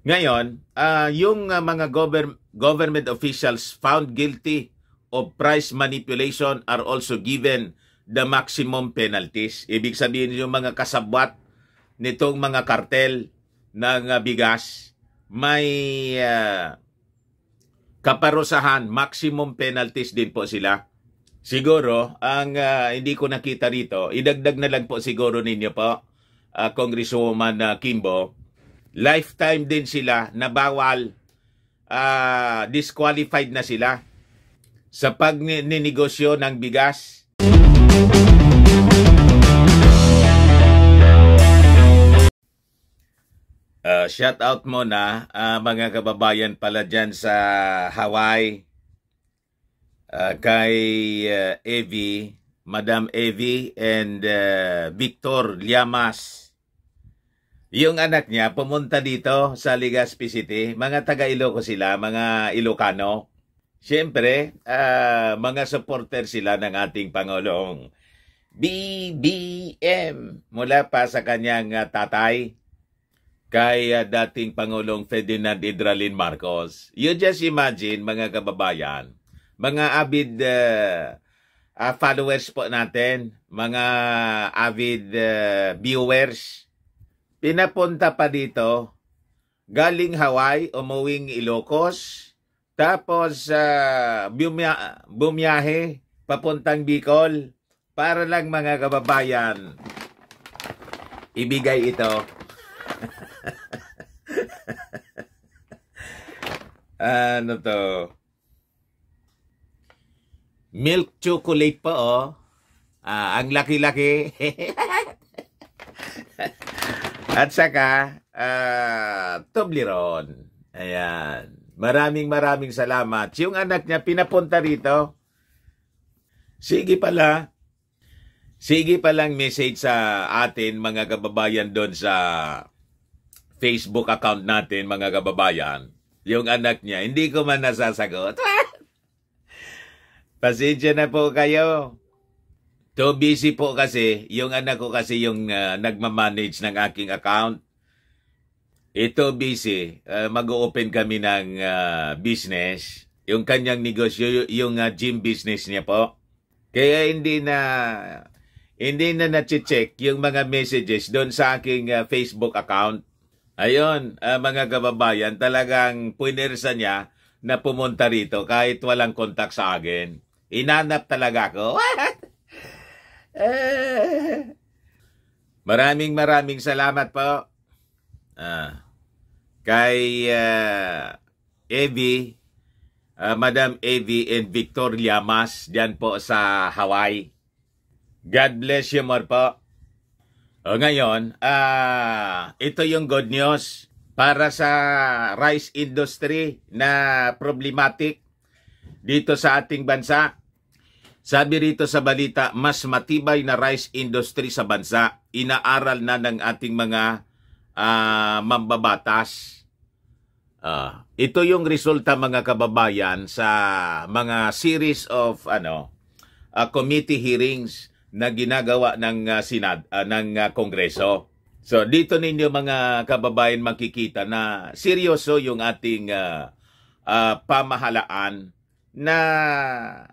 Ngayon, yung mga government officials found guilty of price manipulation are also given the maximum penalties. Ibig sabihin yung mga kasabwat nitong mga kartel ng bigas, may kaparusahan, maximum penalties din po sila. Siguro, ang hindi ko nakita rito, idagdag na lang po siguro ninyo po, Congresswoman Kimbo, lifetime din sila na bawal, disqualified na sila sa pagninegosyo ng bigas. Shout out muna mga kababayan pala dyan sa Hawaii, kay Evie, Madam Evie and Victor Llamas. Yung anak niya pumunta dito sa Legazpi City, mga taga Ilocos sila, mga Ilocano. Siyempre, mga supporter sila ng ating Pangulong BBM mula pa sa kanyang tatay kay dating Pangulong Ferdinand Idralin Marcos. You just imagine, mga kababayan, mga avid followers po natin, mga avid viewers, pinapunta pa dito, galing Hawaii, umuwing Ilocos, tapos bumiyahe, papuntang Bicol, para lang mga kababayan, ibigay ito. Ano to? Milk chocolate po, oh. Ang laki-laki. At saka, Toblerone. Ayan. Maraming salamat. Yung anak niya, pinapunta rito. Sige palang message sa atin, mga kababayan, doon sa Facebook account natin, mga kababayan. Yung anak niya, hindi ko man nasasagot. Pasensya na po kayo. Too busy po kasi. Yung anak ko kasi yung nagmamanage ng aking account. Ito busy. Mag-open kami ng business. Yung kanyang negosyo, yung gym business niya po. Kaya hindi na na-check yung mga messages doon sa aking Facebook account. Ayun, mga kababayan, talagang punersa niya na pumunta rito kahit walang kontak sa akin. Inanap talaga ako. Maraming salamat po. Kay Evie, Madam Evie and Victor Llamas, dyan po sa Hawaii. God bless you more po. Ngayon, ito yung good news para sa rice industry na problematic dito sa ating bansa. Sabi rito sa balita, mas matibay na rice industry sa bansa. Inaaral na ng ating mga mambabatas. Ito yung resulta, mga kababayan, sa mga series of committee hearings na ginagawa ng Kongreso. So dito ninyo, mga kababayan, makikita na seryoso yung ating pamahalaan na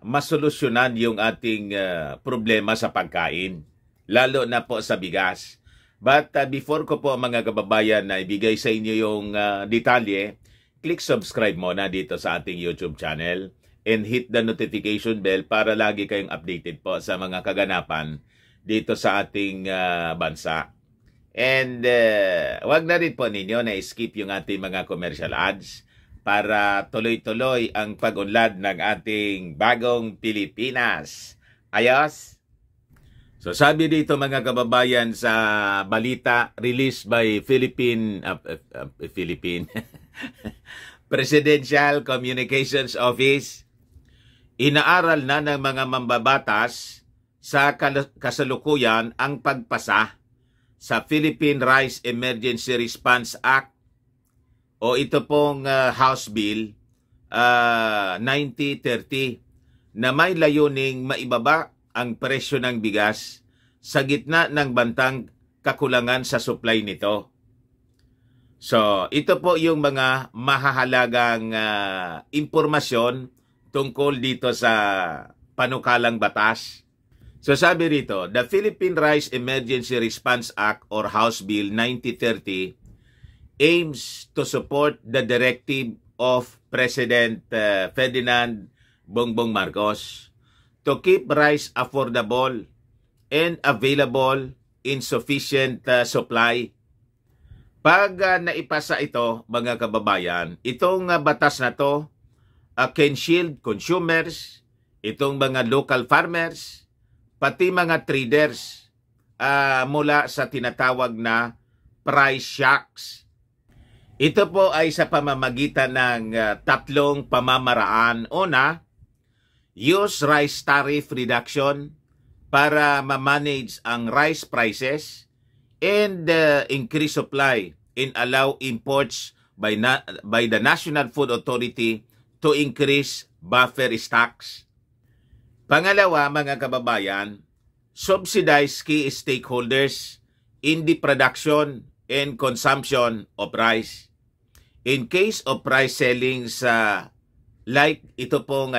masolusyonan yung ating problema sa pagkain, lalo na po sa bigas. But before ko po, mga kababayan, na ibigay sa inyo yung detalye, click subscribe muna dito sa ating YouTube channel and hit the notification bell para lagi kayong updated po sa mga kaganapan dito sa ating bansa. And wag na rin po ninyo na skip yung ating mga commercial ads para tuloy-tuloy ang pag-unlad ng ating bagong Pilipinas. Ayos? So sabi dito, mga kababayan, sa balita released by Philippine Presidential Communications Office, inaaral na ng mga mambabatas sa kasalukuyan ang pagpasa sa Philippine Rice Emergency Response Act o ito pong House Bill 9030 na may layuning maibaba ang presyo ng bigas sa gitna ng bantang kakulangan sa supply nito. So, ito po yung mga mahahalagang impormasyon tungkol dito sa panukalang batas. So sabi rito, the Philippine Rice Emergency Response Act or House Bill 9030 aims to support the directive of President Ferdinand Bongbong Marcos to keep rice affordable and available in sufficient supply. Pag naipasa ito, mga kababayan, itong batas na to can shield consumers, itong mga local farmers, pati mga traders mula sa tinatawag na price shocks. Ito po ay sa pamamagitan ng tatlong pamamaraan. Una, use rice tariff reduction para ma-manage ang rice prices and increase supply and allow imports by the National Food Authority to increase buffer stocks. Pangalawa, mga kababayan, subsidize key stakeholders in the production and consumption of rice. In case of price selling sa like ito pong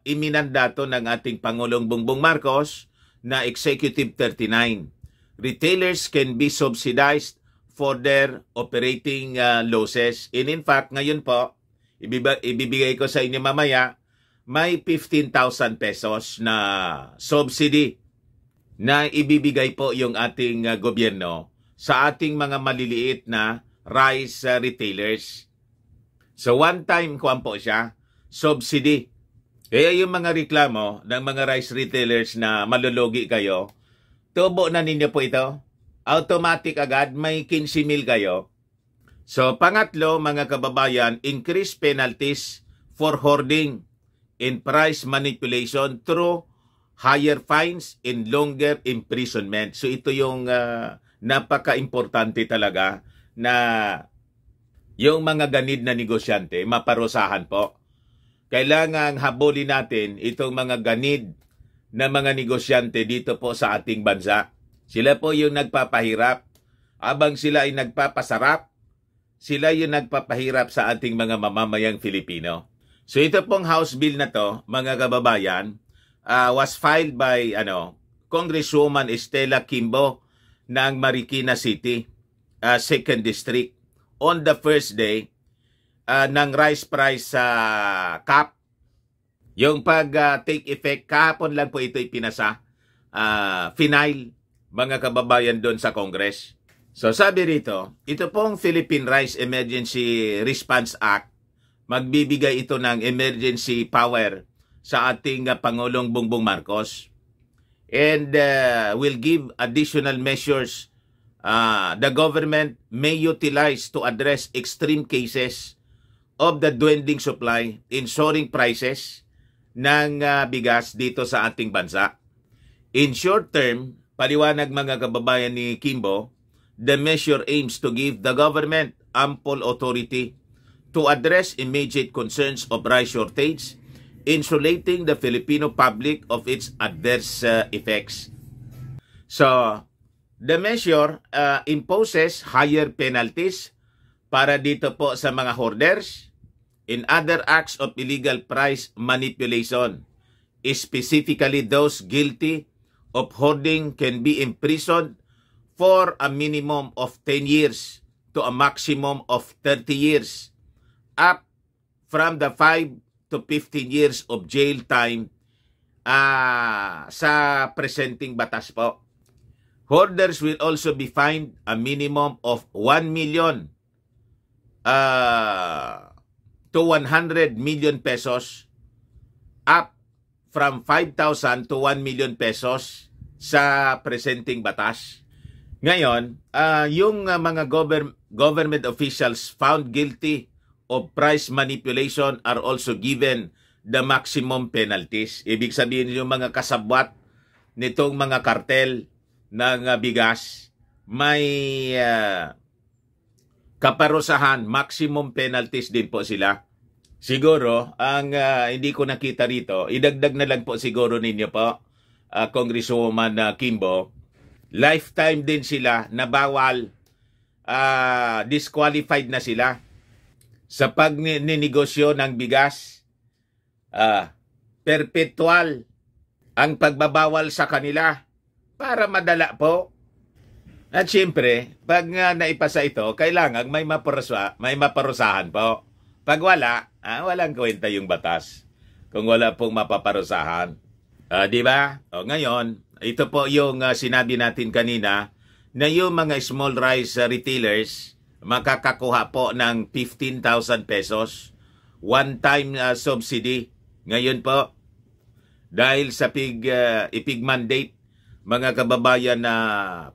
iminandato ng ating Pangulong Bongbong Marcos na Executive 39. Retailers can be subsidized for their operating losses. And in fact, ngayon po, ibibigay ko sa inyo mamaya, may 15,000 pesos na subsidy na ibibigay po yung ating gobyerno sa ating mga maliliit na rice retailers. So one time kuwan po siya, subsidy. Kaya yung mga reklamo ng mga rice retailers na malulugi kayo, tubo na ninyo po ito. Automatic agad, may 15,000 kayo. So pangatlo, mga kababayan, increase penalties for hoarding and price manipulation through higher fines and longer imprisonment. So ito yung napaka-importante talaga na yung mga ganid na negosyante, maparusahan po. Kailangang habulin natin itong mga ganid na mga negosyante dito po sa ating bansa. Sila po yung nagpapahirap. Abang sila ay nagpapasarap, sila yung nagpapahirap sa ating mga mamamayang Filipino. So ito pong House Bill na to, mga kababayan, was filed by Congresswoman Estela Quimbo ng Marikina City, 2nd District, on the first day ng rice price cap. Yung pag-take effect, kahapon lang po ito ipinasa, final, mga kababayan doon sa Congress. So sabi rito, ito pong Philippine Rice Emergency Response Act, magbibigay ito ng emergency power sa ating Pangulong Bongbong Marcos and will give additional measures the government may utilize to address extreme cases of the dwindling supply in soaring prices ng bigas dito sa ating bansa. In short term, paliwanag mga kababayan ni Quimbo, the measure aims to give the government ample authority to address immediate concerns of rice shortage, insulating the Filipino public of its adverse effects. So, the measure imposes higher penalties para dito po sa mga hoarders in other acts of illegal price manipulation. Specifically, those guilty of hoarding can be imprisoned for a minimum of 10 years to a maximum of 30 years, up from the 5 to 15 years of jail time sa presenting batas po. Hoarders will also be fined a minimum of 1 million to 100 million pesos, up from 5,000 to 1 million pesos sa presenting batas. Ngayon, yung mga government officials found guilty of price manipulation are also given the maximum penalties. Ibig sabihin yung mga kasabwat nitong mga kartel ng bigas, may kaparusahan, maximum penalties din po sila. Siguro, ang hindi ko nakita rito, idagdag na lang po siguro ninyo po, Congresswoman Quimbo, lifetime din sila na bawal disqualified na sila sa pagninegosyo ng bigas. Perpetual ang pagbabawal sa kanila para madala po. At siyempre, pag naipasa ito, kailangan may maparusahan po. Pag wala, walang kwenta yung batas. Kung wala pong mapaparusahan. Di ba? Ngayon, ito po yung sinabi natin kanina na yung mga small rice retailers makakakuha po ng 15,000 pesos one-time subsidy. Ngayon po, dahil sa ipig mandate, mga kababayan na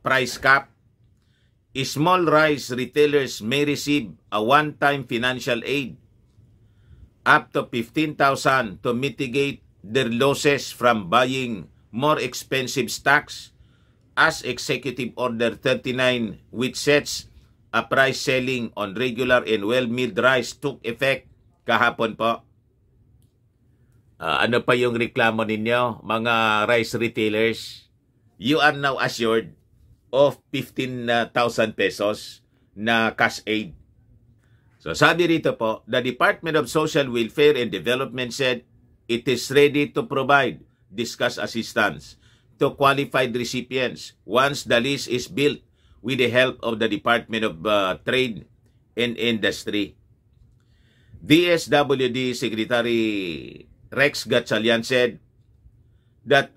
price cap, small rice retailers may receive a one-time financial aid up to 15,000 to mitigate their losses from buying more expensive stocks as Executive Order 39, which sets a price selling on regular and well-milled rice, took effect kahapon po. Ano pa yung reklamo ninyo, mga rice retailers? You are now assured of 15,000 pesos na cash aid. So sabi rito po, the Department of Social Welfare and Development said it is ready to provide this cash assistance to qualified recipients once the list is built with the help of the Department of Trade and Industry. DSWD Secretary Rex Gatchalian said that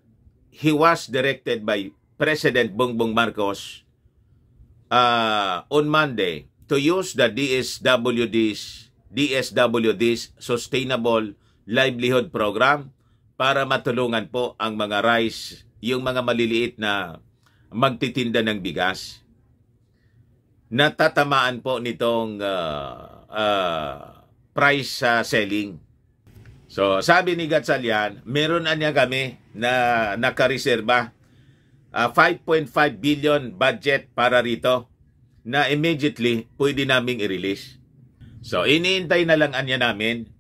he was directed by President Bongbong Marcos on Monday to use the DSWD's Sustainable Livelihood Program para matulungan po ang mga rice, yung mga maliliit na magtitinda ng bigas. Natatamaan po nitong price selling. So, sabi ni Gatchalian, meron na niya kami na nakareserba 5.5 billion budget para rito na immediately pwede naming i-release. So, iniintay na lang anya namin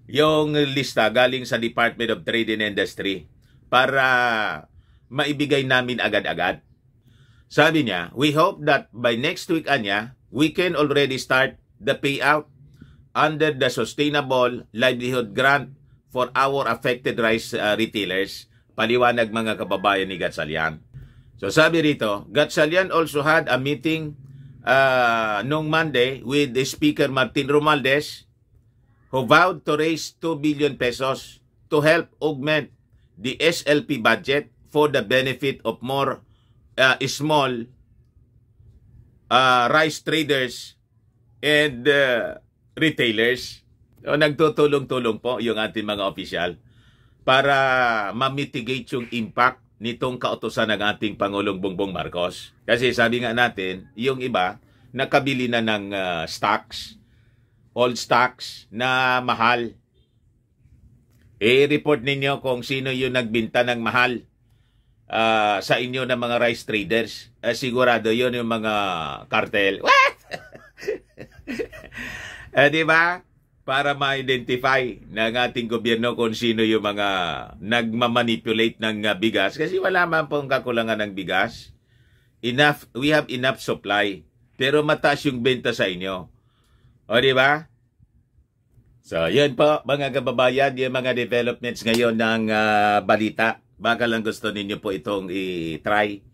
yung lista galing sa Department of Trade and Industry para maibigay namin agad-agad. Sabi niya, we hope that by next week anya, we can already start the payout under the Sustainable Livelihood Grant for our affected rice retailers. Paliwanag mga kababayan ni Gatchalian. So sabi rito, Gatchalian also had a meeting noong Monday with the Speaker Martin Romualdez, who vowed to raise 2 billion pesos to help augment the SLP budget for the benefit of more small rice traders and retailers. So, nagtutulong-tulong po yung ating mga opisyal para ma-mitigate yung impact nitong kautusan ng ating Pangulong Bongbong Marcos. Kasi sabi nga natin, yung iba nakabili na ng stocks, old stocks na mahal. I-report ninyo kung sino yung nagbinta ng mahal sa inyo ng mga rice traders. Sigurado yun yung mga cartel. What? Diba? Para ma-identify ng ating gobyerno kung sino yung mga nagmamanipulate ng bigas. Kasi wala man pong kakulangan ng bigas. We have enough supply. Pero mataas yung benta sa inyo. O, diba? So, yun po, mga kababayan, yung mga developments ngayon ng balita. Baka lang gusto ninyo po itong i-try.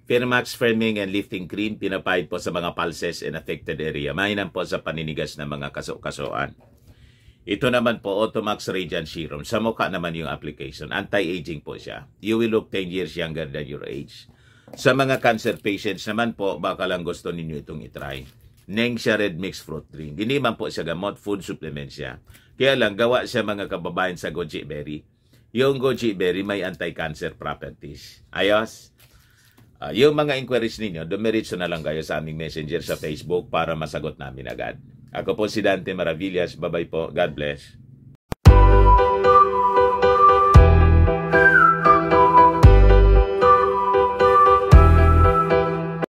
Firmax Firming and Lifting Cream, pinapahid po sa mga pulses and affected area. Mainam po sa paninigas ng mga kaso-kasoan. Ito naman po, Automax Radiant Serum. Sa mukha naman yung application. Anti-aging po siya. You will look 10 years younger than your age. Sa mga cancer patients naman po, baka lang gusto ninyo itong itry. Nengxia Red Mixed Fruit Drink. Hindi man po siya gamot, food supplement siya. Kaya lang, gawa siya mga kababayan sa goji berry. Yung goji berry may anti-cancer properties. Ayos? Yung mga inquiries ninyo, dumiritso na lang kayo sa aming messenger sa Facebook para masagot namin agad. Ako po si Dante Maravillas. Bye-bye po. God bless.